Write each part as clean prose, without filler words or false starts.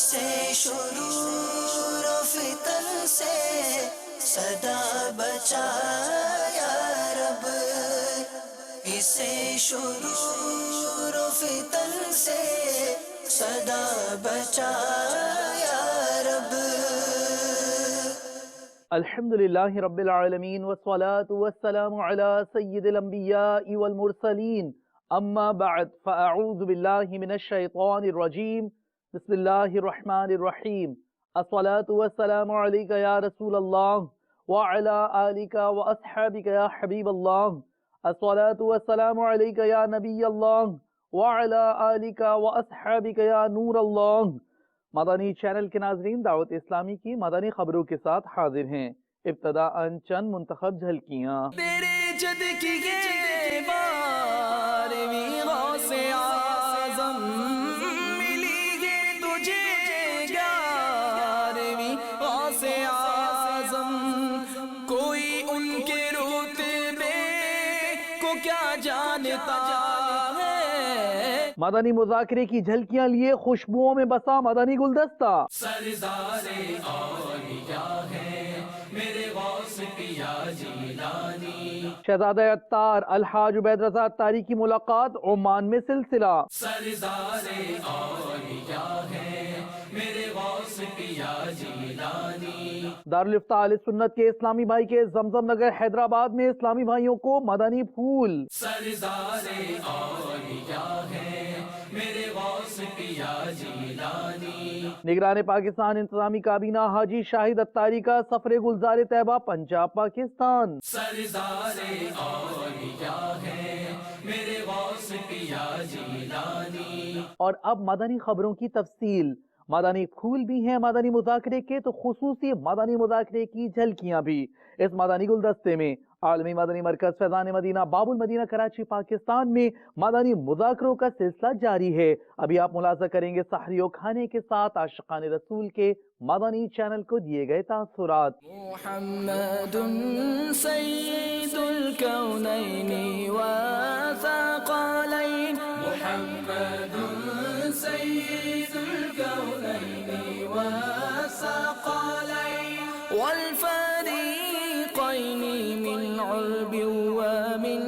اسے شرور و فتن سے صدا بچا یا رب، اسے شرور و فتن سے صدا بچا یا رب۔ الحمدللہ رب العالمین والصلاة والسلام علی سید الانبیاء والمرسلین، اما بعد فاعوذ باللہ من الشیطان الرجیم، بسم اللہ الرحمن الرحیم۔ الصلاة والسلام علیکہ یا رسول اللہ وعلی آلک واصحابک یا حبیب اللہ۔ الصلاة والسلام علیکہ یا نبی اللہ وعلی آلک واصحابک یا نور اللہ۔ مدنی چینل کے ناظرین، دعوت اسلامی کی مدنی خبروں کے ساتھ حاضر ہیں۔ ابتداءً چند منتخب جھلکیاں۔ تیرے جد کی یہ بارہویں غوث اعظم ملی ہے تجھے، گیارہویں غوث اعظم، کوئی ان کے رتبے کو کیا جانتا ہے۔ مدنی مذاکرے کی جھلکیاں لیے خوشبوؤں میں بسا مدنی گلدستہ۔ سردار اولیاء ہے میرے غوث پیا جیلانی، شہزادہ عطار الحاج عبید رضا عطاری کی ملاقات عمان میں سلسلہ۔ سردار اولیاء ہے میرے غوث پیا جیلانی، دارالفتاء اہل سنت کے اسلامی بھائی کے زمزم نگر حیدرآباد میں اسلامی بھائیوں کو مدنی پھول۔ سردار اولیاء ہے میرے غوث پیا جیلانی، نگران پاکستان انتظامی کابینہ حاجی شاہد عطاری کا سفر گلزار طیبہ پنجاب پاکستان۔ سردار اولیاء ہے میرے غوث پیا جیلانی۔ اور اب مدنی خبروں کی تفصیل۔ مدنی پھول بھی ہیں مدنی مذاکرے کے، تو خصوصی مدنی مذاکرے کی جھلکیاں بھی۔ اس مدنی گلدستے میں عالمی مدنی مرکز فیضان مدینہ باب المدینہ کراچی پاکستان میں مدنی مذاکروں کا سلسلہ جاری ہے۔ ابھی آپ ملاحظہ کریں گے سحریوں کھانے کے ساتھ عاشقان رسول کے مدنی چینل کو دیے گئے تاثرات۔ محمد سید الکونین والثقلین، محمد سید الکونین والثقلین والفریقین من عرب ومن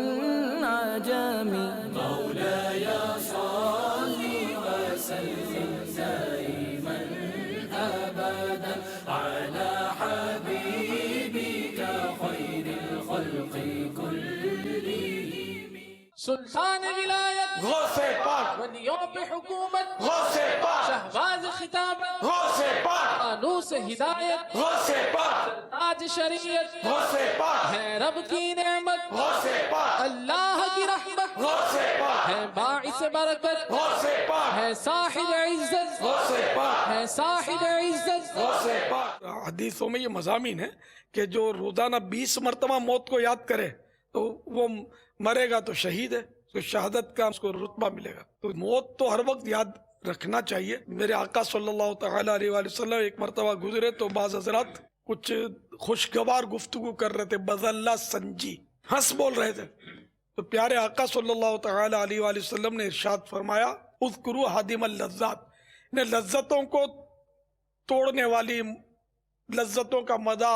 عجم، مولاي صل وسلم دائما أبدا على حبيبك خير الخلق كلهم۔ سلطان ولایت غوث پاک، ولیوں پہ حکومت، غوث پاک، شہباز خطابت، غوث پاک، قانوس ہدایت، غوث پاک، تاج شریعت، غوث پاک، ہے رب کی نعمت، غوث پاک، اللہ کی رحمت، غوث پاک، ہے باعث برکت، غوث پاک، ہے صاحب عزت، غوث پاک، ہے صاحب عزت۔ غوث پاک۔ حدیثوں میں یہ مضامین ہے کہ جو روزانہ 20 مرتبہ موت کو یاد کرے تو وہ مرے گا تو شہید ہے، تو شہادت کا اس کو رتبہ ملے گا۔ تو موت تو ہر وقت یاد رکھنا چاہیے۔ میرے آقا صلی اللہ تعالی علیہ وآلہ وسلم ایک مرتبہ گزرے تو بعض حضرات کچھ خوشگوار گفتگو کر رہے تھے، بز اللہ سنجی، ہنس بول رہے تھے، تو پیارے آقا صلی اللہ تعالی علیہ وآلہ وسلم نے ارشاد فرمایا، اذکروا حادم اللذات، نے لذتوں کو توڑنے والی، لذتوں کا مزہ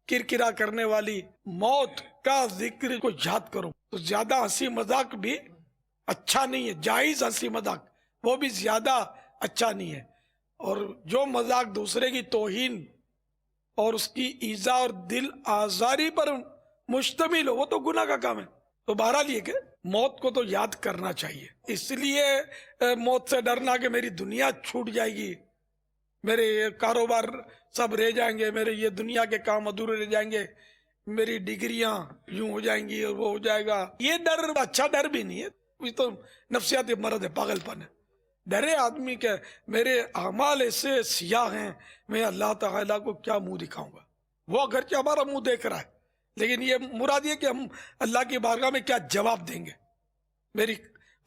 کرکرا کرنے والی موت کا ذکر کو یاد کرو۔ تو زیادہ ہنسی مذاق بھی اچھا نہیں ہے، جائز ہنسی مذاق وہ بھی زیادہ اچھا نہیں ہے، اور جو مذاق دوسرے کی توہین اور اس کی ایذا اور دل آزاری پر مشتمل ہو وہ تو گناہ کا کام ہے۔ تو بہرحال یہ کہ موت کو تو یاد کرنا چاہیے، اس لیے موت سے ڈرنا کہ میری دنیا چھوٹ جائے گی، میرے کاروبار سب رہ جائیں گے، میرے یہ دنیا کے کام ادھورے رہ جائیں گے، میری ڈگریاں یوں ہو جائیں گی اور وہ ہو جائے گا، یہ ڈر اچھا ڈر بھی نہیں ہے، یہ تو نفسیاتی مرض ہے، پاگل پن ہے۔ ڈرے آدمی کہ میرے اعمال ایسے سیاہ ہیں، میں اللہ تعالیٰ کو کیا منہ دکھاؤں گا، وہ اگرچہ ہمارا منہ دیکھ رہا ہے لیکن یہ مراد یہ کہ ہم اللہ کی بارگاہ میں کیا جواب دیں گے، میری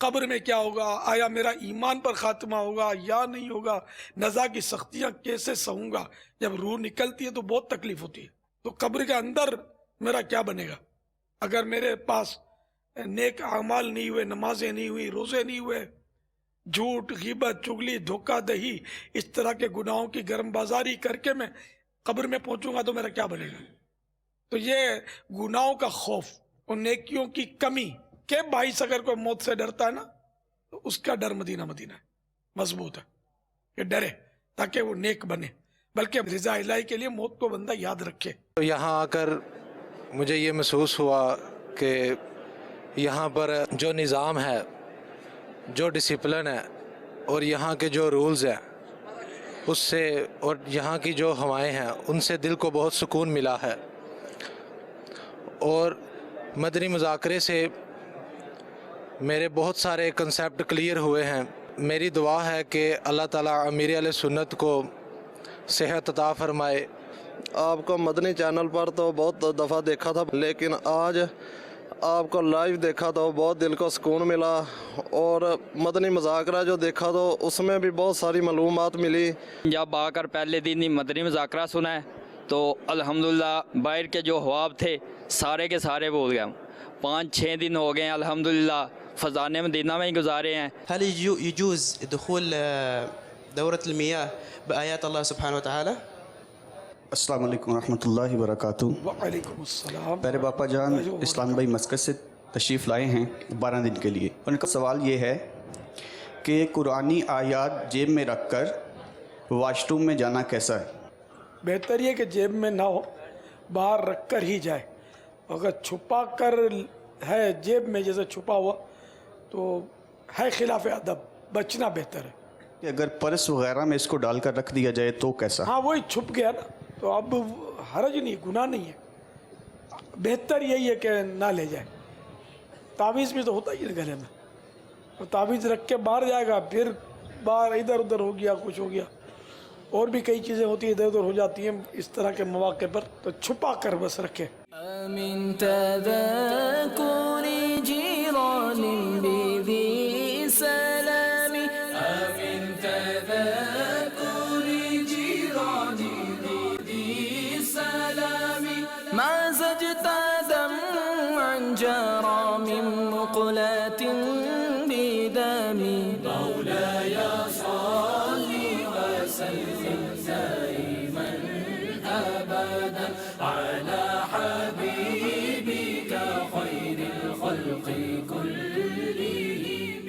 قبر میں کیا ہوگا، آیا میرا ایمان پر خاتمہ ہوگا یا نہیں ہوگا، نزا کی سختیاں کیسے سہوں گا، جب روح نکلتی ہے تو بہت تکلیف ہوتی ہے، تو قبر کے اندر میرا کیا بنے گا اگر میرے پاس نیک اعمال نہیں ہوئے، نمازیں نہیں ہوئی، روزے نہیں ہوئے، جھوٹ، غیبت، چگلی، دھوکہ دہی، اس طرح کے گناہوں کی گرم بازاری کر کے میں قبر میں پہنچوں گا تو میرا کیا بنے گا؟ تو یہ گناہوں کا خوف اور نیکیوں کی کمی کے باعث اگر کوئی موت سے ڈرتا ہے نا تو اس کا ڈر مدینہ مدینہ ہے، مضبوط ہے کہ ڈرے تاکہ وہ نیک بنے، بلکہ رضا الہی کے لیے موت کو بندہ یاد رکھے۔ تو یہاں آ کر مجھے یہ محسوس ہوا کہ یہاں پر جو نظام ہے، جو ڈسپلن ہے اور یہاں کے جو رولز ہیں اس سے، اور یہاں کی جو ہوائیں ہیں ان سے دل کو بہت سکون ملا ہے، اور مدنی مذاکرے سے میرے بہت سارے کنسیپٹ کلیئر ہوئے ہیں۔ میری دعا ہے کہ اللہ تعالیٰ امیر علیہ سنت کو صحت عطا فرمائے۔ آپ کو مدنی چینل پر تو بہت دفعہ دیکھا تھا، لیکن آج آپ کو لائیو دیکھا تو بہت دل کو سکون ملا، اور مدنی مذاکرہ جو دیکھا تو اس میں بھی بہت ساری معلومات ملی۔ جب آ کر پہلے دن ہی مدنی مذاکرہ سنا ہے تو الحمدللہ باہر کے جو خواب تھے سارے کے سارے بول گیا ہوں۔ 5-6 دن ہو گئے ہیں الحمدللہ فضان مدینہ میں ہی گزارے ہیں۔ هل يجوز دخول دورة المياه بآيات الله سبحانه وتعالى؟ السلام علیکم ورحمۃ اللہ وبرکاتہ۔ وعلیکم السلام۔ میرے باپا جان اسلام بھائی مسکت سے تشریف لائے ہیں 12 دن کے لیے۔ ان کا سوال یہ ہے کہ قرآنی آیات جیب میں رکھ کر واش روم میں جانا کیسا ہے؟ بہتر یہ کہ جیب میں نہ ہو، باہر رکھ کر ہی جائے۔ اگر چھپا کر ہے جیب میں جیسے چھپا ہوا تو ہے خلاف ادب، بچنا بہتر ہے۔ کہ اگر پرس وغیرہ میں اس کو ڈال کر رکھ دیا جائے تو کیسا؟ ہاں وہی چھپ گیا نا، تو اب حرج نہیں، گناہ نہیں ہے۔ بہتر یہی ہے کہ نہ لے جائے۔ تعویذ بھی تو ہوتا ہی ہے گلے میں، تو تعویذ رکھ کے باہر جائے گا، پھر باہر ادھر ادھر ہو گیا، کچھ ہو گیا، اور بھی کئی چیزیں ہوتی ہیں ادھر ادھر ہو جاتی ہیں اس طرح کے مواقع پر، تو چھپا کر بس رکھے۔ من تذاكر جيران بذي سلام، من تذاكر جيران بذي سلام، ما زجت دمعا جرى من مقلاة بدم، مولاي صل وسلم دائما أبدا على حبيبك خير الخلق كلهم۔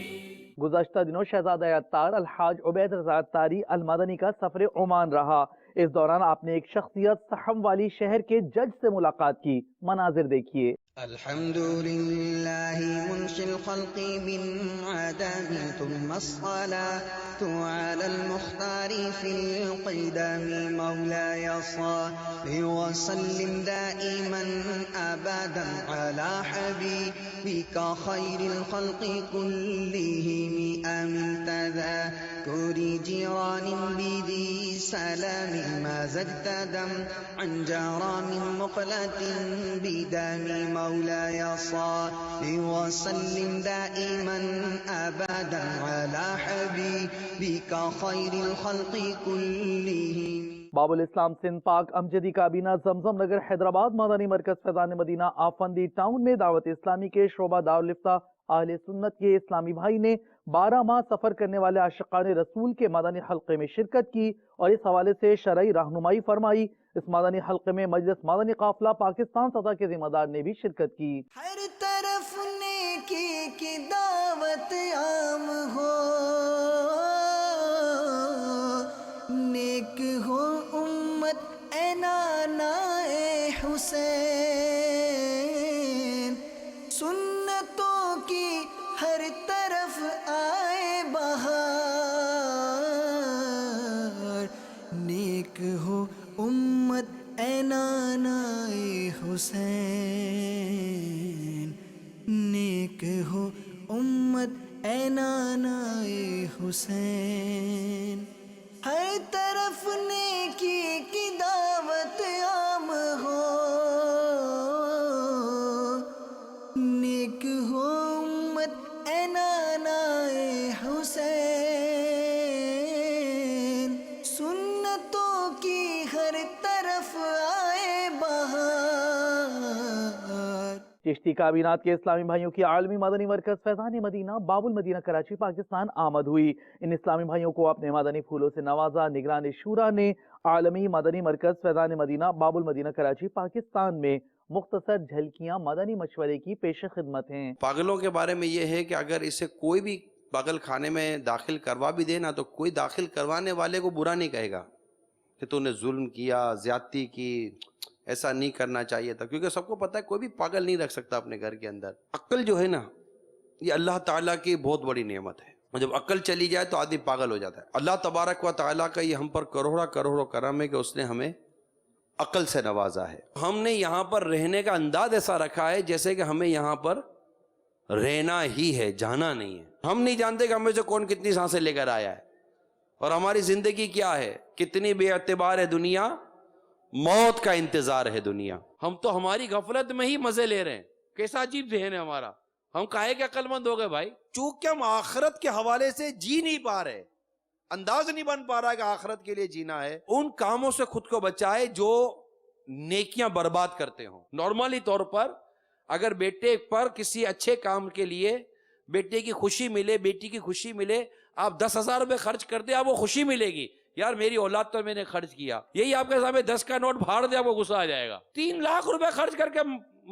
گزشتہ دنوں شہزادہ عطار الحاج عبید رضا عطاری المدنی کا سفر عمان رہا۔ اس دوران آپ نے ایک شخصیت سحم والی شہر کے جج سے ملاقات کی، مناظر دیکھیے۔ الحمد لله منشئ الخلق من عدم، ثم الصلاة على المختار في القدم، مولاي صل وسلم دائما أبدا على حبيبك خير الخلق كلهم، أمن تذاكر جيران بذي سلام، ما زدت دمعا جرى من مقلة بدم، مولاي صل وسلم دائما أبدا على حبيبك خير الخلق كلهم۔ باب الاسلام سندھ پاک امجدی کابینہ زمزم نگر حیدرآباد مدنی مرکز فیضان مدینہ آفندی ٹاؤن میں دعوت اسلامی کے شعبہ دارالفتہ اہل سنت کے اسلامی بھائی نے 12 ماہ سفر کرنے والے عاشقان رسول کے مدنی حلقے میں شرکت کی اور اس حوالے سے شرعی رہنمائی فرمائی۔ اس مدنی حلقے میں مجلس مدنی قافلہ پاکستان سطح کے ذمہ دار نے بھی شرکت کی۔ ہر طرف نیکی کی دعوت عام ہو، نیک ہو امت اے نانا اے حسین، سنتوں کی ہر طرف آئے بہار، نیک ہو امت اے نانا اے حسین، نیک ہو امت اے نانا اے حسین، ہر طرف نیکی کی دعوت عام ہو، نیک ہو امت اے نانا اے حسین، سنتوں کی ہر طرف آئے بہار۔ चिश्ती काबीनात के इस्लामी भाइयों की आलमी मदनी मरकज फैज़ान मदीना बाबुल मदीना कराची पाकिस्तान आमद हुई। इन इस्लामी भाइयों को अपने मदनी फूलों से नवाजा। निगरान शूरा ने आलमी मदनी मरकज फैज़ान मदीना बाबुल मदीना कराची पाकिस्तान में मुख्तसर झलकियाँ मदनी मशवरे की पेश खिदमत हैं। पागलों के बारे में ये है कि अगर इसे कोई भी पागल खाने में दाखिल करवा भी देना तो कोई दाखिल करवाने वाले को बुरा नहीं कहेगा कि तूने जुल्म किया, ज्यादती की, ऐसा नहीं करना चाहिए था, क्योंकि सबको पता है कोई भी पागल नहीं रख सकता अपने घर के अंदर। अक्ल जो है ना, ये अल्लाह ताला की बहुत बड़ी नेमत है, और जब अक्ल चली जाए तो आदमी पागल हो जाता है। अल्लाह तबारक व ताला का ये हम पर करोड़ों करोड़ों करम है कि उसने हमें अक्ल से नवाजा है। हमने यहाँ पर रहने का अंदाज ऐसा रखा है जैसे कि हमें यहाँ पर रहना ही है, जाना नहीं है। हम नहीं जानते कि हमें से कौन कितनी सांसें लेकर आया है और हमारी जिंदगी क्या है, कितनी बेअतबार है दुनिया, मौत का इंतजार है दुनिया। हम तो हमारी गफलत में ही मजे ले रहे हैं। कैसा अजीब ज़हन है हमारा, हम काहे के अक्लमंद हो गए भाई, चूंकि हम आखिरत के हवाले से जी नहीं पा रहे, अंदाज नहीं बन पा रहा कि आखिरत के लिए जीना है। उन कामों से खुद को बचाए जो नेकियां बर्बाद करते हो। नॉर्मली तौर पर अगर बेटे पर किसी अच्छे काम के लिए बेटे की खुशी मिले, बेटी की खुशी मिले, आप 10,000 रुपए खर्च कर दे, आपको खुशी मिलेगी, यार मेरी औलाद तो मैंने खर्च किया। यही आपके सामने 10 का नोट फाड़ दे, आपको गुस्सा आ जाएगा। 3 लाख रुपए खर्च करके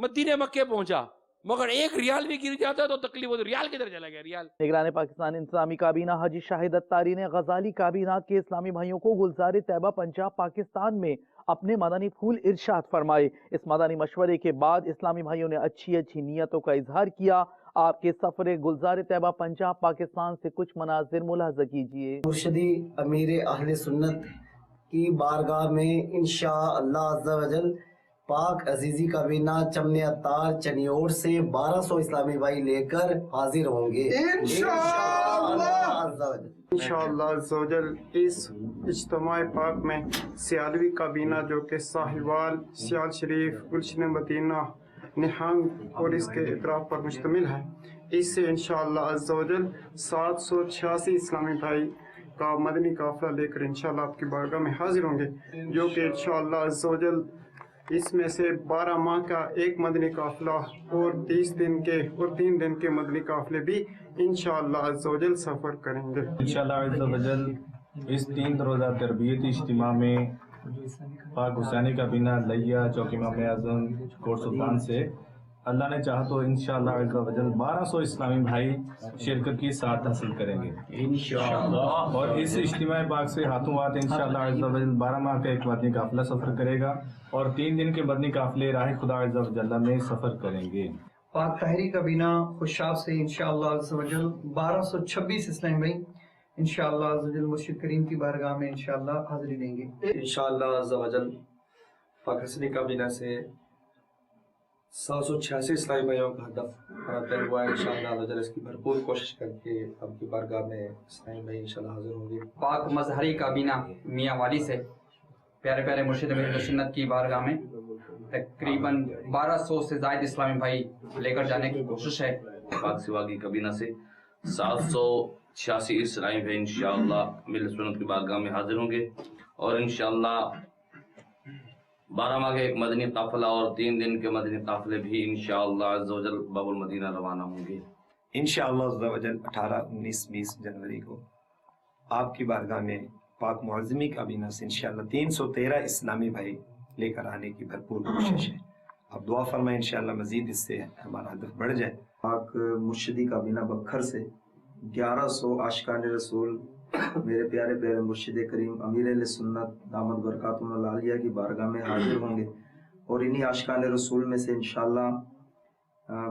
मदीने मक्के पहुंचा, मगर 1 रियाल भी गिर जाता है तो तकलीफ होती। रियाल किधर चला गया रियाल। निगरान पाकिस्तान इंतजामी काबीना हाजी शाहिद अत्तारी ने गजाली काबीनात के इस्लामी भाइयों को गुलजार तैयबा पंजाब पाकिस्तान में अपने मदनी फूल इरशाद फरमाए। इस मदनी मशवरे के बाद इस्लामी भाइयों ने अच्छी अच्छी नीयतों का इजहार किया। आपके सफर गुलजार तैयबा पंजाब पाकिस्तान से कुछ मनाजिर मुलाहजा कीजिए। मुर्शदी अमीर अहले सुन्नत की बारगाह में इंशाअल्लाह अज़्ज़ा वजल पाक अजीजी काबीना चमने अत्तार चनियोर से 1200 इस्लामी भाई लेकर हाजिर होंगे इंशाअल्लाह अज़्ज़ा इस इज्तिमा पाक में सियालवी काबीना जो कि साहिवाल, सियाल शरीफ, गुलशन मदीना, निहंग और इसके इतराफ पर मुश्तमिल है, इससे इंशाअल्लाह अज़्ज़ा 786 इस्लामी भाई का मदनी काफिला लेकर इंशाअल्लाह आपकी बारगाह में हाजिर होंगे, जो कि इंशाअल्लाह अज़्ज़ा इसमें से 12 माह का एक मदनी काफिला और 30 दिन के और 3 दिन के मदनी काफिले भी इंशाअल्लाह अज़्ज़ा सफ़र करेंगे। इंशाअल्लाह अज़्ज़ा इस 3 रोज़ा तरबियती इज्तिमा में पाक हुसैनी काबीना लिया चौकी इमाम आज़म कोट सुल्तान से अल्लाह ने चाहा तो इंशाअल्लाह अज़्ज़ा 1200 इस्लामी भाई शिरकत की साथ हासिल करेंगे इंशाअल्लाह। और इस इज्तिमा पाक से हाथों हाथ इंशाअल्लाह अज़्ज़ा 12 माह का एक मदनी काफिला सफ़र करेगा और 3 दिन के मदनी काफिले राह खुदा अज़्ज़ा वजल्ल में सफ़र करेंगे। पाक तहरी काबीना खुशाब से इंशाअल्लाह अज़्ज़ा वजल 1226 इस्लामी भाई इंशाअल्लाह अज़्ज़ा मुर्शिद करीम की बारगाह में इंशाअल्लाह हाज़िरी देंगे इंशाअल्लाह अज़्ज़ा वजल। पाक हसनी काबीना से 786 इस्लामी भाइयों का हदफ तय हुआ है इंशाअल्लाह अज़्ज़ा इसकी भरपूर कोशिश करके आपकी बारगाह में इस्लामी भाई इंशाअल्लाह हाज़िर होंगे। पाक मज़हरी काबीना मियाँ वाली से प्यारे प्यारे मुर्शिद अमीर सुन्नत की बारगाह में तकरीबन 1200 से ज़ायद इस्लामी भाई लेकर जाने की कोशिश है। पाक सिवा की काबीना से 786 इस्लामी भाई इंशाअल्लाह मिल सुन्नत की बारगाह में हाजिर होंगे और इंशाअल्लाह 12 माह के एक मदनी काफिला और 3 दिन के मदनी काफिले भी इंशाअल्लाह अज़्ज़ा बाबुल मदीना रवाना होंगे इंशाअल्लाह अज़्ज़ा 18, 19, 20 जनवरी को आपकी बारगाह में पाक मुअज़्ज़मी काबीना से इंशाअल्लाह 313 इस्लामी भाई लेकर आने की भरपूर कोशिश है। आप दुआ फरमाएं इंशाअल्लाह मज़ीद इससे हमारा हदफ बढ़ जाए। पाक मुर्शिदी काबीना बखर से 1100 आशिकान रसूल मेरे प्यारे प्यारे मुर्शिद करीम अमीर सुन्नत दामद बरकातुहुल आलिया की बारगाह में हाजिर होंगे और इन्हीं आशिकान रसूल में से इंशाअल्लाह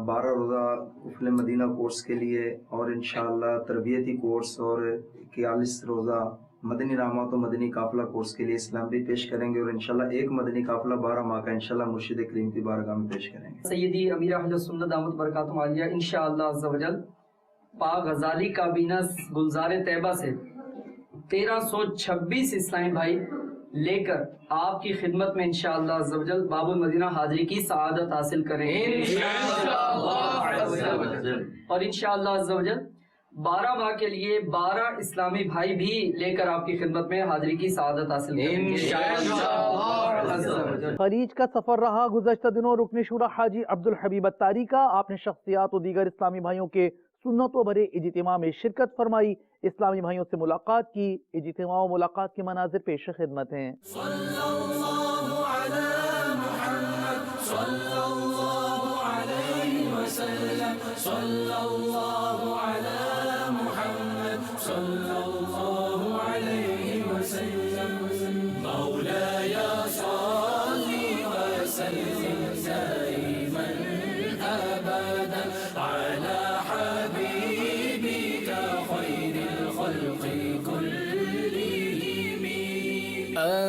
12 रोज़ा कुफल मदीना कोर्स के लिए और इंशाअल्लाह तरबियती कोर्स और 41 रोज़ा मदनी नामात और मदनी काफिला कोर्स के लिए इस्लाम भी पेश करेंगे और इंशाअल्लाह एक मदनी काफिला 12 माह का इंशाअल्लाह मुर्शिद करीम की बारगाह में पेश करेंगे। सैयदी अमीर अहले सुन्नत दामद बरकातुहुल आलिया इंशाअल्लाह अज़्ज़ा वजल पाक गजाली काबीना गुलजार तैयबा से 1326 इस्लामी भाई लेकर आपकी खिदमत में इंशाअल्लाह अज़्ज़ा वजल बाबुल मदीना हाजिरी की सआदत हासिल करेंगे इंशाअल्लाह। और इंशाअल्लाह अज़्ज़ा वजल 12 ماہ کے لیے 12 اسلامی بھائی بھی لے کر آپ کی خدمت میں حاضری کی سعادت حاصل کریں گے انشاءاللہ۔ خلیج کا سفر رہا گزشتہ دنوں رکن شورا حاجی عبدالحبیب اتاری کا، آپ نے شخصیات و دیگر اسلامی بھائیوں کے سنتوں بھرے اجتماع میں شرکت فرمائی، اسلامی بھائیوں سے ملاقات کی۔ اجتماع و ملاقات کے مناظر پیش خدمت ہیں۔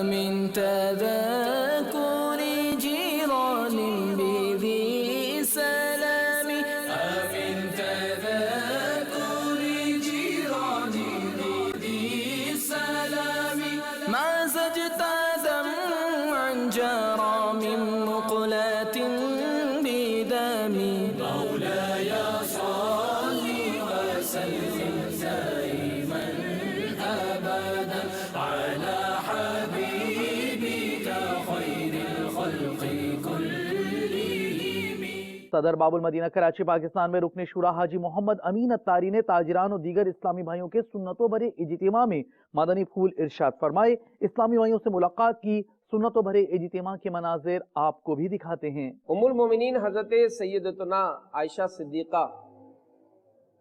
من تذاكر جيران بذي سلام، من تذاكر جيران بذي سلام، ما زجت دمعا جرى من مقلات بدم، مولاي صل وسلم دائما أبدا على صدر باب المدینہ کراچی پاکستان میں رکن شورا حاجی محمد امین اتاری نے تاجران اور دیگر اسلامی بھائیوں کے سنتوں بھرے اجتماع میں مدنی پھول ارشاد فرمائے، اسلامی بھائیوں سے ملاقات کی، سنتوں بھرے اجتماع کے مناظر آپ کو بھی دکھاتے ہیں۔ ام المومنین حضرت سیدتنا عائشہ صدیقہ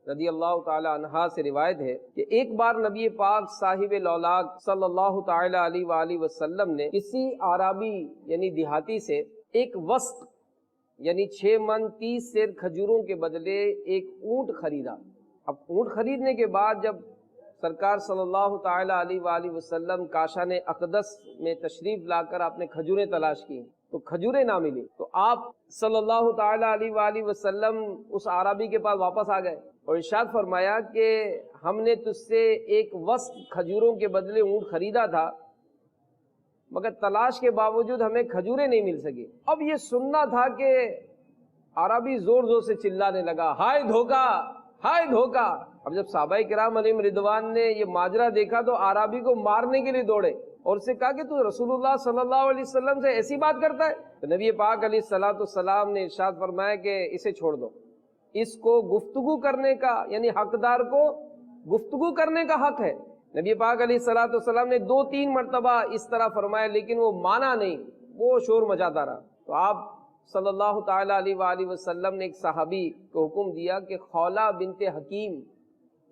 رضی اللہ تعالی عنہا سے روایت ہے کہ ایک بار نبی پاک صاحب لولاک صلی اللہ تعالی علیہ وآلہ وسلم نے کسی عربی یعنی دیہاتی سے ایک وسق یعنی 6 من 30 سیر کھجوروں کے بدلے ایک اونٹ خریدا۔ اب اونٹ خریدنے کے بعد جب سرکار صلی اللہ تعالی علیہ وآلہ وسلم کاشان اقدس میں تشریف لا کر آپ نے کھجوریں تلاش کی تو کھجوریں نہ ملی، تو آپ صلی اللہ تعالی علیہ وآلہ وسلم اس عربی کے پاس واپس آ گئے اور ارشاد فرمایا کہ ہم نے تجھ سے ایک وسق کھجوروں کے بدلے اونٹ خریدا تھا مگر تلاش کے باوجود ہمیں کھجوریں نہیں مل سکی۔ اب یہ سننا تھا کہ عربی زور زور سے چلانے لگا، ہائے دھوکا ہائے دھوکا۔ اب جب صحابہ کرام علیہم رضوان نے یہ ماجرا دیکھا تو عربی کو مارنے کے لیے دوڑے اور اس سے کہا کہ تو رسول اللہ صلی اللہ علیہ وسلم سے ایسی بات کرتا ہے؟ تو نبی پاک علیہ السلام نے ارشاد فرمایا کہ اسے چھوڑ دو، اس کو گفتگو کرنے کا یعنی حقدار کو گفتگو کرنے کا حق ہے۔ نبی پاک علیہ السلام نے 2-3 مرتبہ اس طرح فرمایا لیکن وہ مانا نہیں، وہ شور مچاتا رہا۔ تو آپ صلی اللہ تعالی علیہ وآلہ وسلم نے ایک صحابی کو حکم دیا کہ خولہ بنت حکیم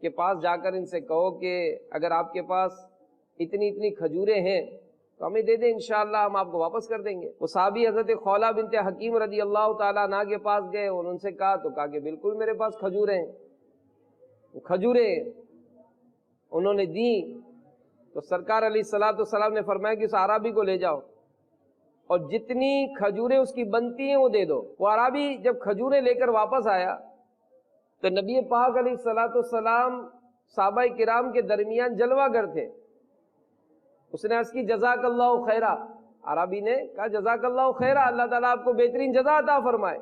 کے پاس جا کر ان سے کہو کہ اگر آپ کے پاس اتنی کھجوریں ہیں تو ہمیں دے دیں، انشاءاللہ ہم آپ کو واپس کر دیں گے۔ وہ صحابی حضرت خولہ بنت حکیم رضی اللہ تعالیٰ عنہ کے پاس گئے اور ان سے کہا تو کہا کہ بالکل میرے پاس کھجوریں ہیں۔ وہ کھجوریں انہوں نے دی تو سرکار علیہ السلام نے فرمایا کہ اس عربی کو لے جاؤ اور جتنی کھجوریں اس کی بنتی ہیں وہ دے دو۔ وہ عربی جب کھجوریں لے کر واپس آیا تو نبی پاک علیہ السلام صحابہ کرام کے درمیان جلوہ گر تھے۔ اس نے عرض کی جزاک اللہ خیرہ، عربی نے کہا جزاک اللہ خیرہ، اللہ تعالیٰ آپ کو بہترین جزا عطا فرمائے،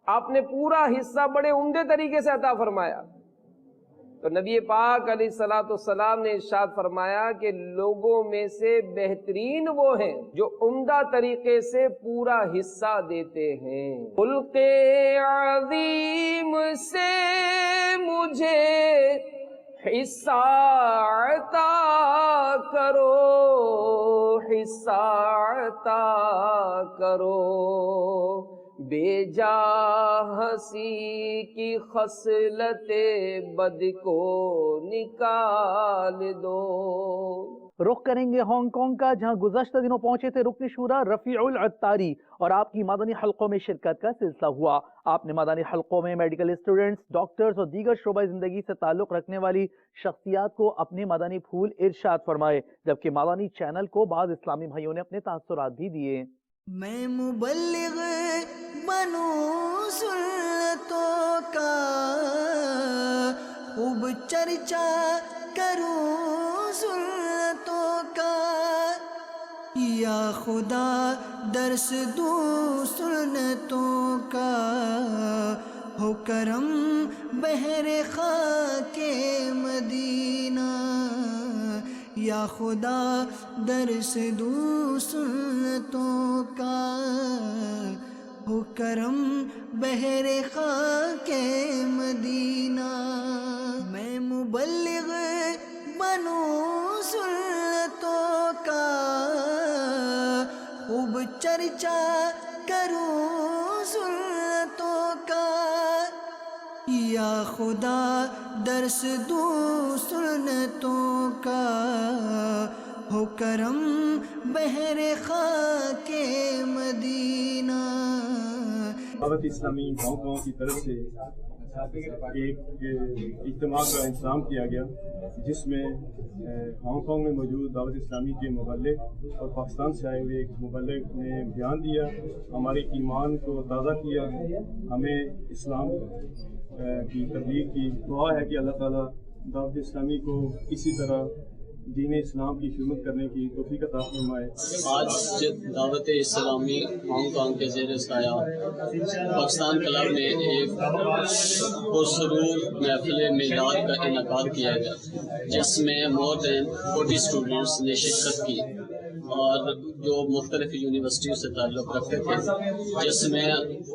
آپ نے پورا حصہ بڑے عمدے طریقے سے عطا فرمایا۔ تو نبی پاک علیہ السلام نے ارشاد فرمایا کہ لوگوں میں سے بہترین وہ ہیں جو عمدہ طریقے سے پورا حصہ دیتے ہیں۔ خلق عظیم سے مجھے حصہ عطا کرو، حصہ عطا کرو، بے جا ہنسی کی خصلت بد کو نکال دو۔ رخ کریں گے ہانگ کانگ کا، جہاں گزشتہ دنوں پہنچے تھے رکن شورا رفیع العطاری اور آپ کی مدنی حلقوں میں شرکت کا سلسلہ ہوا۔ آپ نے مدنی حلقوں میں میڈیکل اسٹوڈنٹس، ڈاکٹرز اور دیگر شعبہ زندگی سے تعلق رکھنے والی شخصیات کو اپنے مدنی پھول ارشاد فرمائے، جبکہ مدنی چینل کو بعض اسلامی بھائیوں نے اپنے تاثرات بھی دیے۔ میں مبلغ بنوں سنتوں کا، خوب چرچا کروں سنتوں کا، یا خدا درس دوں سنتوں کا، ہو کرم بحر خاک مدینہ، یا خدا درس دو سنتوں کا، ہو کرم بحر خاک مدینہ، میں مبلغ بنوں سنتوں کا، خوب چرچا کروں سنتوں کا، یا خدا درس دوں سنتوں کا، ہو کرم بحر خاک مدینہ۔ دعوت اسلامی ہانگ کانگ کی طرف سے ایک اجتماع کا انتظام کیا گیا، جس میں ہانگ کانگ میں موجود دعوت اسلامی کے مبلغ اور پاکستان سے آئے ہوئے ایک مبلغ نے بیان دیا، ہمارے ایمان کو تازہ کیا، ہمیں اسلام کی تبلیغ کی دعا ہے کہ اللہ تعالیٰ دعوت اسلامی کو اسی طرح دین اسلام کی خدمت کرنے کی توفیق عطا فرمائے۔ آج دعوت اسلامی ہانگ کانگ کے زیر سایہ پاکستان کلب میں ایک پرسرور محفل میلاد کا انعقاد کیا گیا، جس میں مور دین 40 اسٹوڈنٹس نے شرکت کی اور جو مختلف یونیورسٹیوں سے تعلق رکھتے تھے، جس میں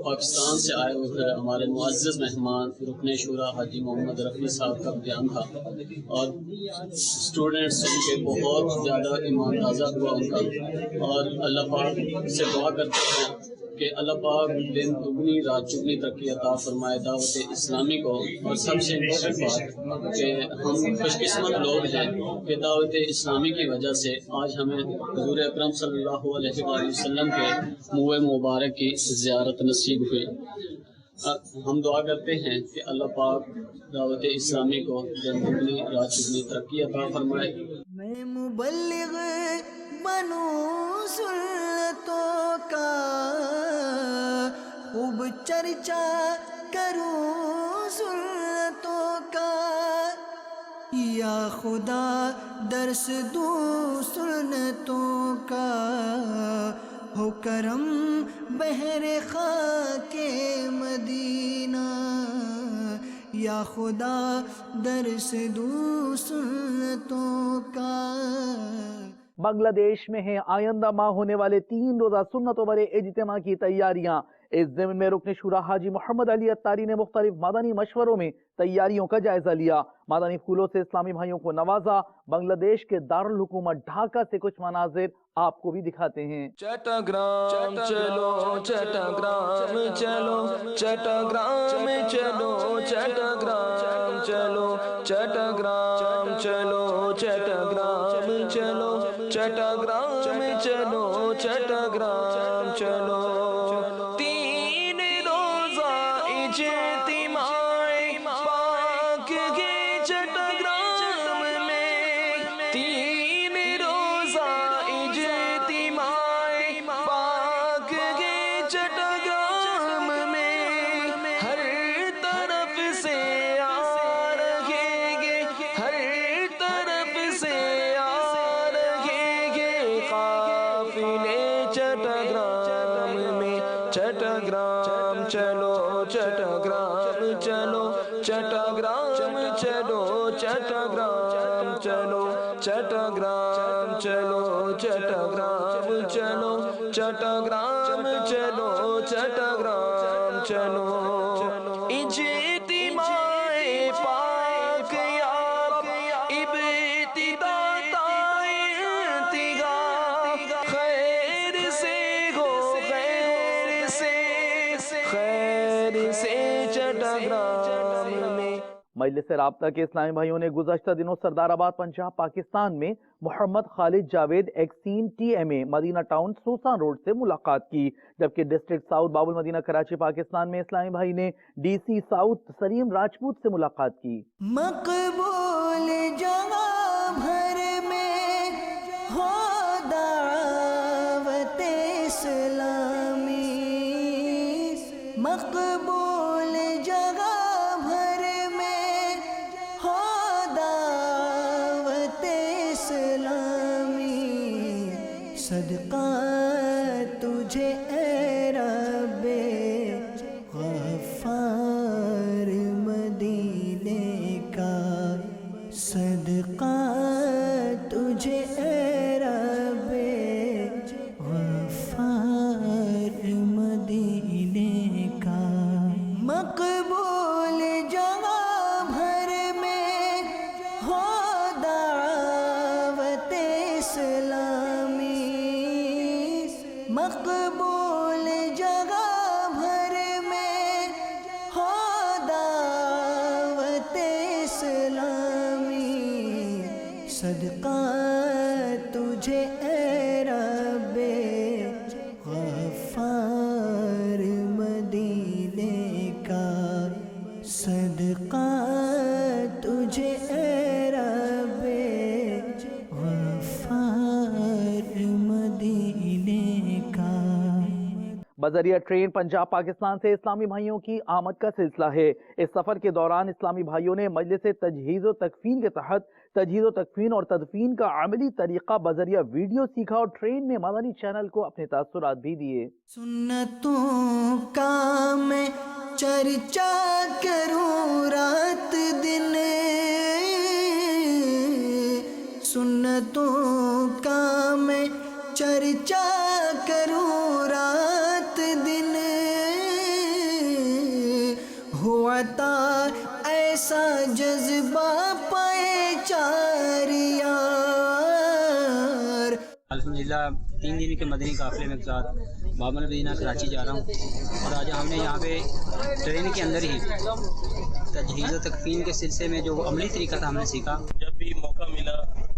پاکستان سے آئے ہوئے ہمارے معزز مہمان رکن شورا حاجی محمد رفیع صاحب کا بیان تھا، اور اسٹوڈنٹس ان کے بہت زیادہ ایمان تازہ ہوا ان کا، اور اللہ پاک سے دعا کرتے ہیں کہ اللہ پاک دن دگنی رات چگنی ترقی عطا فرمائے دعوت اسلامی کو، اور سب سے امپورٹنٹ بات کہ ہم خوش قسمت لوگ ہیں کہ دعوت اسلامی کی وجہ سے آج ہمیں حضور اکرم صلی اللہ علیہ وآلہ وسلم کے منہ مبارک کی زیارت نصیب ہوئی۔ ہم دعا کرتے ہیں کہ اللہ پاک دعوت اسلامی کو دن دگنی رات چگنی ترقی عطا فرمائے۔ میں مبلغ بنوں سنتوں کا، خوب چرچا کروں سنتوں کا، یا خدا درس دوں سنتوں کا، ہو کرم بحر خاک مدینہ، یا خدا درس دوں سنتوں کا۔ بنگلہ دیش میں ہیں آئندہ ماہ ہونے والے 3 روزہ سنت و برے اجتماع کی تیاریاں۔ اس ضمن میں رکن شورا حاجی محمد علی اتاری نے مختلف مدنی مشوروں میں تیاریوں کا جائزہ لیا، مدنی پھولوں سے اسلامی بھائیوں کو نوازا۔ بنگلہ دیش کے دارالحکومت ڈھاکہ سے کچھ مناظر آپ کو بھی دکھاتے ہیں۔ چٹاگرام چلو چٹاگرام چلو چٹاگرام چلو چٹاگرام چلو چٹاگرام چلو چٹاگرام چلو چٹاگرام چلو چٹاگرام چلو۔ 3 روزہ اجتماع پاک کے چٹاگرام میں، 3 روزہ اجتماع پاک کے چٹاگرام میں، ہر طرف سے آ رہے گے، ہر طرف سے آ رہے گے قافلے چٹاگرام میں۔ چٹاگرام چلو چٹاگرام چلو چٹاگرام چلو چٹاگرام چلو چٹاگرام چلو چٹاگرام چلو چٹاگرام چلو چٹاگرام چلو۔ اجتماع پاک یاب ابتدا تا انتہا، خیر سے ہو خیر سے چٹاگرام میں۔ مجلس رابطہ کے اسلامی بھائیوں نے گزشتہ دنوں سردار آباد پنجاب پاکستان میں محمد خالد جاوید ایکسین ٹی ایم اے مدینہ ٹاؤن سوسان روڈ سے ملاقات کی، جبکہ ڈسٹرکٹ ساؤتھ باب المدینہ کراچی پاکستان میں اسلامی بھائی نے ڈی سی ساؤتھ سلیم راجپوت سے ملاقات کی۔ مقبول جہاں بھر میں ہو دعوت اسلامی، مقبول جگہ بھر میں ہو دعوت اسلامی، صدقہ تجھے اے رب غفار मकबूल जगह भर में हो दावत इस्लामी सदका तुझे ए रब्बे गफ्फार मदीने का सदका तुझे ए रब्बे गफ्फार मदीने का। बजरिया ट्रेन पंजाब पाकिस्तान से इस्लामी भाइयों की आमद का सिलसिला है। इस सफर के दौरान इस्लामी भाइयों ने मजलिस तजहीज़ व तकफीन के तहत तजहीज़ व तकफीन और तदफीन का अमली तरीका बजरिया वीडियो सीखा और ट्रेन में मदनी चैनल को अपने तासुरात भी दिए। सुन्नतों का मैं चर्चा करूं रात दिन, सुन्नतों का मैं चर्चा करूं रात दिन, हुआ था ऐसा जज्बा पाए चार यार। अल्हम्दुलिल्लाह 3 दिन के मदनी काफिले में साथ बाबुल मदीना कराची जा रहा हूँ और आज हमने यहाँ पे ट्रेन के अंदर ही तजहीज़ व तकफीन के सिलसिले में जो अमली तरीका था हमने सीखा। जब भी मौका मिला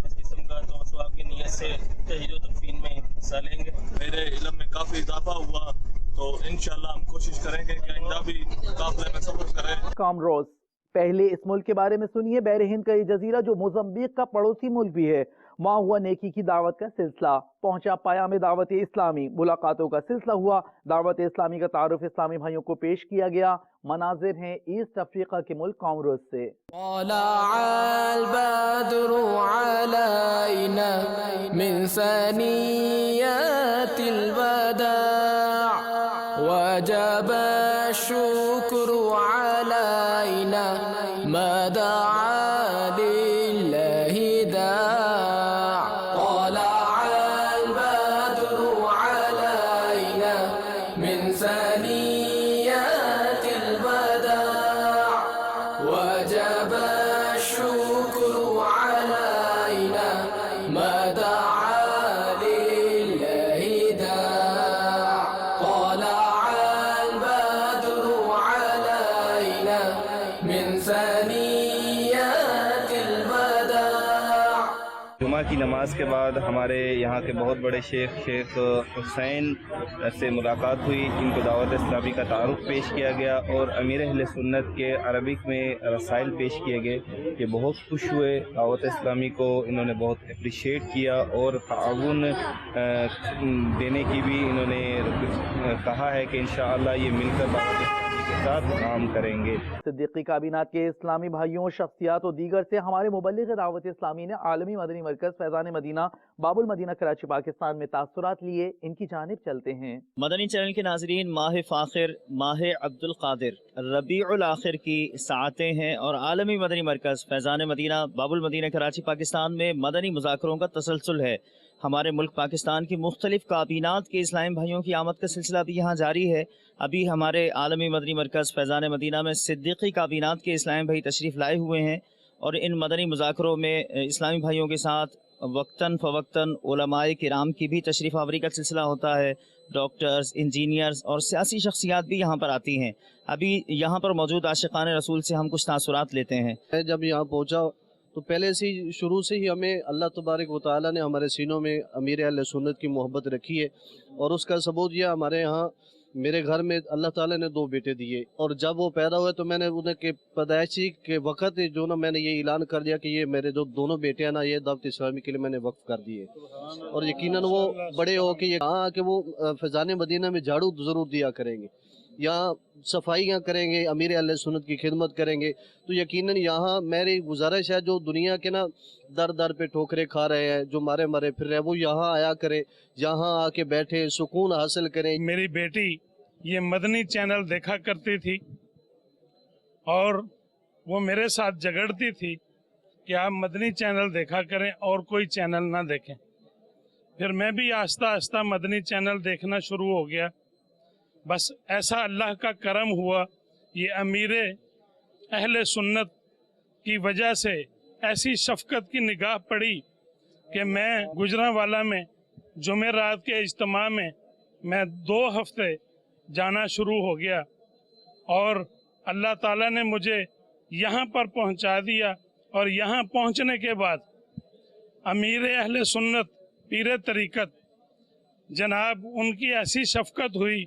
इस किस्म का तो स्वाब की नीयत से तजहीज़ व तकफीन में हिस्सा लेंगे। मेरे इल्म में काफ़ी इजाफा हुआ तो इंशाअल्लाह हम कोशिश करेंगे कि आइंदा भी काफिले में सफर करें। कामरोज, पहले इस मुल्क के बारे में सुनिए। बहर हिंद का ये जजीरा जो मोज़म्बिक का पड़ोसी मुल्क भी है, वहाँ हुआ नेकी की दावत का सिलसिला। पहुंचा पायाम दावत इस्लामी, मुलाकातों का सिलसिला हुआ। दावत इस्लामी का तारुफ इस्लामी भाइयों को पेश किया गया। मनाजिर हैं ईस्ट अफ्रीका के मुल्क कामरोज से। वजब शुक्र अलैना मदा लिल्लाहि दा तलअल बद्रु अलैना मिन सनियतिल बदा वजब शुक्र अलैना मदा जुमा की नमाज के बाद हमारे यहाँ के बहुत बड़े शेख हुसैन से मुलाकात हुई। इनको दावत इस्लामी का तारुफ पेश किया गया और अमीर अहले सुन्नत के अरबिक में रसाइल पेश किए गए। ये बहुत खुश हुए, दावत इस्लामी को इन्होंने बहुत अप्रिशिएट किया और ताउन देने की भी इन्होंने कहा है कि इंशाअल्लाह ये मिलकर दावत के साथ काम करेंगे। सिद्दीकी काबीनात के इस्लामी भाइयों, शख्सियात और दीगर से हमारे मुबल्लिग दावत इस्लामी ने आलमी मदनी मरकज फैजान मदीना बाबुल मदीना कराची पाकिस्तान में तासुरात लिए। इनकी जानिब चलते हैं। मदनी चैनल के नाजरीन, माह फाखिर, माह अब्दुल कादिर, रबीउल आखिर की सातें हैं और आलमी मदनी मरकज फैजान मदीना बाबुल मदीना कराची पाकिस्तान में मदनी मुज़ाकरों का तसलसल है। हमारे मुल्क पाकिस्तान की मुख्तलिफ काबीनात के इस्लामी भाइयों की आमद का सिलसिला भी यहाँ जारी है। अभी हमारे आलमी मदनी मरकज़ फैज़ान मदीना में सिद्दीकी काबीनात के इस्लामी भाई तशरीफ़ लाए हुए हैं और इन मदनी मुज़ाकरों में इस्लामी भाइयों के साथ वक्तन फ़वक्तन उलमाए किराम की भी तशरीफ़ आवरी का सिलसिला होता है। डॉक्टर्स, इंजीनियर्स और सियासी शख्सियात भी यहाँ पर आती हैं। अभी यहाँ पर मौजूद आशिक़ान रसूल से हम कुछ तासुरात लेते हैं। जब यहाँ पहुँचा तो पहले से ही शुरू से ही हमें अल्लाह तबारक व तआला ने हमारे सीनों में अमीर अहले सुन्नत की मोहब्बत रखी है और उसका सबूत यह हमारे यहाँ मेरे घर में अल्लाह ताला ने 2 बेटे दिए और जब वो पैदा हुए तो मैंने उन्हें के पैदाइशी के वक़्त जो ना मैंने ये ऐलान कर दिया कि ये मेरे जो दोनों बेटे हैं ना ये दावत इस्लामी के लिए मैंने वक्फ कर दिए और यकीनन वो बड़े हो के यहाँ आके वो फैज़ान मदीना में झाड़ू ज़रूर दिया करेंगे, यहाँ सफाइयाँ करेंगे, अमीर अहले सुन्नत की खिदमत करेंगे। तो यकीनन यहाँ मेरी गुजारिश है जो दुनिया के ना दर दर पे ठोकरें खा रहे हैं, जो मारे मारे फिर रहे हैं, वो यहाँ आया करें, यहाँ आके बैठे सुकून हासिल करें। मेरी बेटी ये मदनी चैनल देखा करती थी और वो मेरे साथ झगड़ती थी कि आप मदनी चैनल देखा करें और कोई चैनल ना देखें। फिर मैं भी आस्ता आस्ता मदनी चैनल देखना शुरू हो गया। बस ऐसा अल्लाह का करम हुआ, ये अमीर अहले सुन्नत की वजह से ऐसी शफकत की निगाह पड़ी कि मैं गुजरांवाला में जुमेरात के इज्तिमा में मैं 2 हफ्ते जाना शुरू हो गया और अल्लाह ताला ने मुझे यहाँ पर पहुँचा दिया। और यहाँ पहुँचने के बाद अमीर अहले सुन्नत पीर तरीक़त जनाब उनकी ऐसी शफकत हुई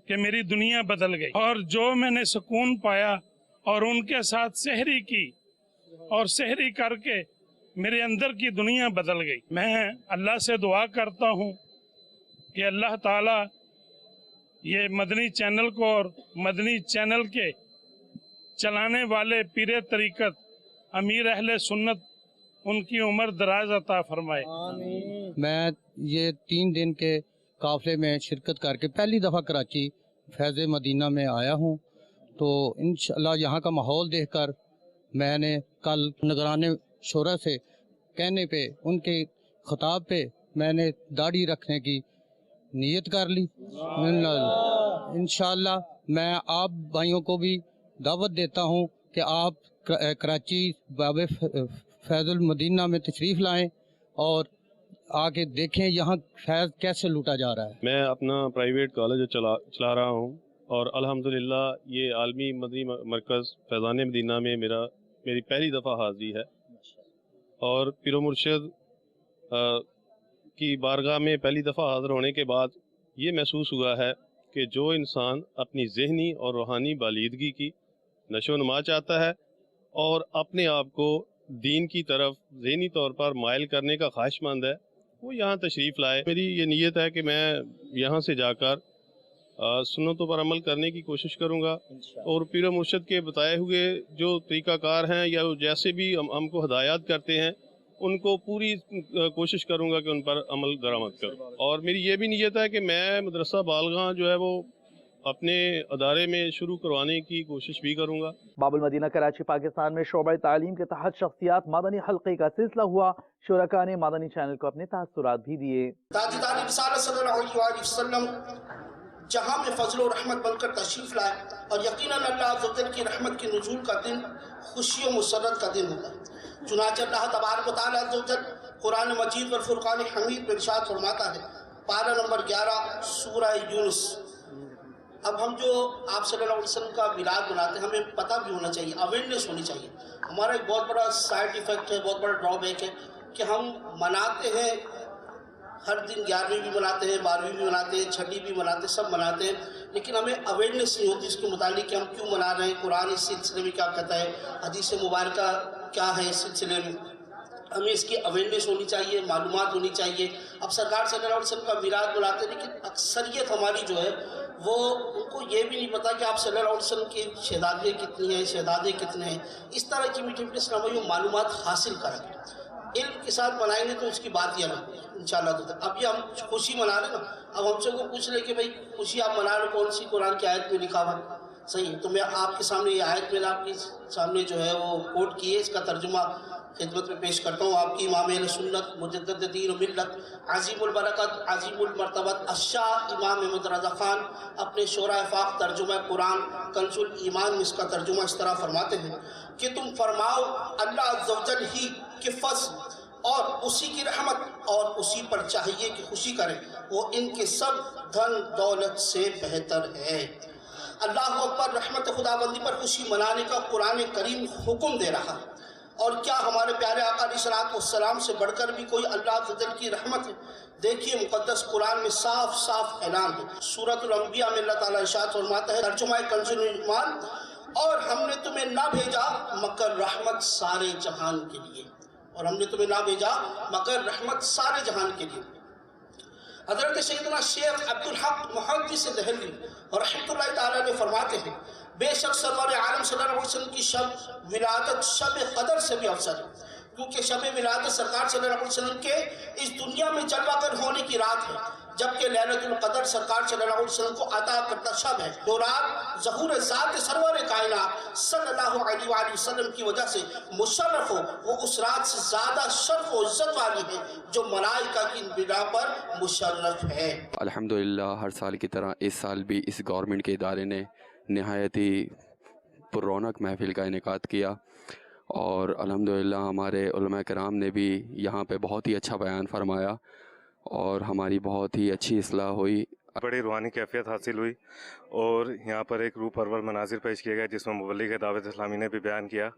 कि मेरी दुनिया बदल गई। और जो मैंने सुकून पाया और उनके साथ सहरी की और सहरी करके मेरे अंदर की दुनिया बदल गई। मैं अल्लाह से दुआ करता हूँ कि अल्लाह ताला ये मदनी चैनल को और मदनी चैनल के चलाने वाले पीर तरीक़त अमीर अहले सुन्नत उनकी उम्र दराज अता फरमाए। मैं ये 3 दिन के काफ़िले में शिरकत करके पहली दफ़ा कराची फैज़ मदीना में आया हूँ, तो इंशाअल्लाह यहाँ का माहौल देखकर मैंने कल निगरान शोरा से कहने पे उनके ख़िताब पे मैंने दाढ़ी रखने की नीयत कर ली। इंशाअल्लाह मैं आप भाइयों को भी दावत देता हूँ कि आप कराची बाब फैज़ुल मदीना में तशरीफ़ लाएं और आके देखें यहाँ फैज़ कैसे लूटा जा रहा है। मैं अपना प्राइवेट कॉलेज चला रहा हूँ और अल्हम्दुलिल्लाह ये आलमी मदनी मरकज़ फैज़ान मदीना में मेरी पहली दफ़ा हाज़री है। और पीर मुर्शिद की बारगाह में पहली दफ़ा हाज़िर होने के बाद ये महसूस हुआ है कि जो इंसान अपनी ज़हनी और रूहानी बालीदगी की नशो नुमा चाहता है और अपने आप को दीन की तरफ ज़हनी तौर पर माइल करने का ख्वाहिशमंद है, वो यहाँ तशरीफ़ लाए। मेरी ये नीयत है कि मैं यहाँ से जाकर सुन्नतों पर अमल करने की कोशिश करूँगा और पीर मुर्शिद के बताए हुए जो तरीक़ाकार हैं या जैसे भी हमको हदायत करते हैं उनको पूरी कोशिश करूँगा कि उन पर अमल दरामद करूँ। और मेरी ये भी नीयत है कि मैं मदरसा बालगा जो है वो अपने अदारे में शुरू करवाने की कोशिश भी करूँगा। बाबुल मदीना कराची पाकिस्तान में शोबा तालीम के तहत शख्सियात मदनी हल्के का सिलसिला हुआ। शुरका ने मदनी चैनल को अपने तासुरात भी दिए। जहाँ में फजल और रहमत बनकर तशरीफ लाए और यकीनन अल्लाह अज़्ज़ व जल की रहमत के नुज़ूल का दिन खुशी और मुसर्रत का दिन होगा। चुनांचे अल्लाह तबारक व तआला अज़्ज़ व जल कुरान मजीद और फुरक़ान हमीद में इरशाद फरमाता है, पारा नंबर 11 सूरह यूनुस। अब हम जो आप सल्लल्लाहु अलैहि वसल्लम का मिलाद मनाते हैं, हमें पता भी होना चाहिए, अवेयरनेस होनी चाहिए। हमारा एक बहुत बड़ा साइड इफ़ेक्ट है, बहुत बड़ा ड्रॉबैक है कि हम मनाते हैं हर दिन, 11वीं भी मनाते हैं, 12वीं भी मनाते हैं, 6वीं भी मनाते हैं, सब मनाते हैं, लेकिन हमें अवेयरनेस नहीं होती इसके मुतालिक कि हम क्यों मना रहे हैं, कुरान इस सिलसिले में क्या कहता है, हदीस मुबारका क्या है इस सिलसिले में। हमें इसकी अवेयरनेस होनी चाहिए, मालूमात होनी चाहिए। अब सरकार सल्लल्लाहु अलैहि वसल्लम का मिलाद मनाते हैं, लेकिन अक्सरियत हमारी जो है वो उनको ये भी नहीं पता कि आप सल्लल्लाहु अलैहि वसल्लम की शहदादियाँ कितनी हैं, शहदादे कितने हैं। इस तरह की मीठी मीठी इस्लामी मालूमात हासिल करेंगे, इल्म के साथ मनाएंगे तो उसकी बात ही अलग है इंशाअल्लाह। तो अब ये हम खुशी मना रहे ना, अब हमसे को पूछ ले कि भाई खुशी आप मना रहे कौन सी कुरान की आयत में लिखा हुआ है, सही है। तो मैं आपके सामने ये आयत मैंने आपके सामने जो है वो कोट की है, इसका तर्जुमा खिदमत में पेश करता हूँ। आपकी इमाम अहले सुन्नत मुजद्दिद दीन मिल्लत अज़ीमुल बरकत अज़ीमुल मर्तबत अश्शाह इमाम अहमद रज़ा खान अपने शोरा फाक तर्जुमा कुरान कंजुल ईमान में इसका तर्जुमा इस तरह फरमाते हैं कि तुम फरमाओ अल्लाह अज़्ज़ व जल ही के फज़्ल और उसी की रहमत और उसी पर चाहिए कि खुशी करें, वो इनके सब धन दौलत से बेहतर है। अल्लाह अकबर, रहमत खुदाबंदी पर खुशी मनाने का कुरान करीम हुक्म दे रहा है। और क्या हमारे प्यारे आका अलैहिस्सलातु वस्सलाम से बढ़कर भी कोई अल्लाह अज़्ज़ की रहमत है? देखिए मुक़द्दस कुरान में साफ साफ ऐलान है। सूरतुल अंबिया में अल्लाह ताला इरशाद फरमाता है, तर्जुमा कंज़ुल ईमान, और हमने तुम्हें ना भेजा मगर रहमत सारे जहान के लिए, और हमने तुम्हें ना भेजा मगर रहमत सारे जहान के लिए। हज़रत सैयदना शेख अब्दुल हक मुहद्दिस दहलवी रहमतुल्लाह ताला ने फरमाते हैं, बेशक सरवर आलम सल्लल्लाहु अलैहि वसल्लम की शब विलादत शब कदर से भी अफसर है, क्योंकि शब विलादत सरकार सल्लल्लाहु अलैहि वसल्लम के इस दुनिया में जलवागर होने की रात है, जबकि लैलतुल कदर सरकार सल्लल्लाहु अलैहि वसल्लम को अता करता शब है। तो रात ज़हूर ज़ात सरवर कायनात सल्लल्लाहु अलैहि वसल्लम की वजह से मुशर्रफ हो, वो उस रात से ज़्यादा शर्फ और इज्जत वाली है जो मलाइका की बिना पर मुशर्रफ है। अल्हम्दुलिल्लाह, हर साल की तरह इस साल भी इस गवर्नमेंट के इदारे ने नहायत ही पुररौनक महफिल का इनेकाद किया और अल्हम्दुलिल्लाह हमारे उलमा कराम ने भी यहाँ पे बहुत ही अच्छा बयान फरमाया और हमारी बहुत ही अच्छी इस्लाह हुई। बड़ी रूहानी कैफियत हासिल हुई और यहाँ पर एक रूह परवर मनाजिर पेश किया गया जिसमें मुबल्लिग दावत इस्लामी ने भी बयान किया।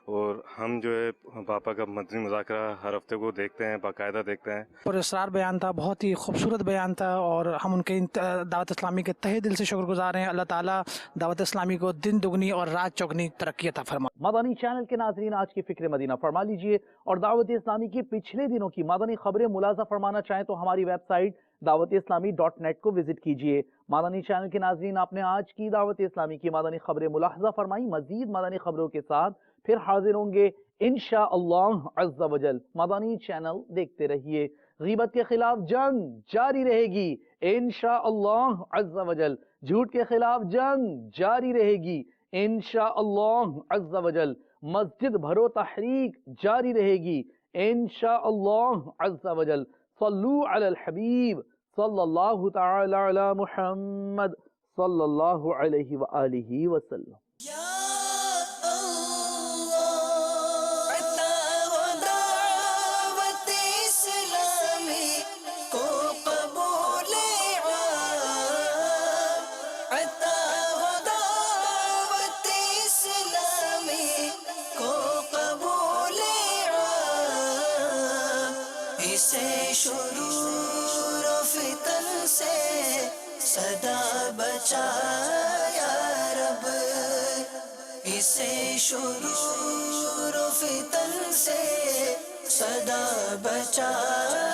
और हम जो है पापा का मदनी मुज़ाकरा हर हफ्ते को देखते हैं, बाकायदा देखते हैं। और इसरार बयान था, बहुत ही खूबसूरत बयान था और हम उनके दावत इस्लामी के तहे दिल से शुक्रगुजार हैं। अल्लाह ताला दावत इस्लामी को दिन दुगनी और रात चौगनी तरक्की अता फरमाए। मदनी चैनल के नाज़रीन, आज की फ़िक्र मदीना फरमा लीजिए और दावत इस्लामी की पिछले दिनों की मदनी खबरें मुलाजा फरमाना चाहें तो हमारी वेबसाइट दावत-ए-इस्लामी.net को विजिट कीजिए। मदनी चैनल के नाज़रीन, आपने आज की दावत इस्लामी की मदनी खबरें मुलाहजा फरमाई। मजीद मदनी खबरों के साथ फिर हाजिर होंगे इंशाअल्लाह अज़्ज़ा वजल। मदनी चैनल देखते रहिए। गीबत के खिलाफ जंग जारी रहेगी इंशाअल्लाह अज़्ज़ा वजल। झूठ के खिलाफ जंग जारी रहेगी इंशाअल्लाह अज़्ज़ा वजल। मस्जिद भरो तहरीक जारी रहेगी इंशाअल्लाह अज़्ज़ा वजल। सल्लू अलल हबीब सल्लल्लाहु तआला अला मुहम्मद सल्लल्लाहु अलैहि व आलिहि वसल्लम। शुरूर फितन से सदा बचाया रब, इसे शुरूर फितन से सदा बचाया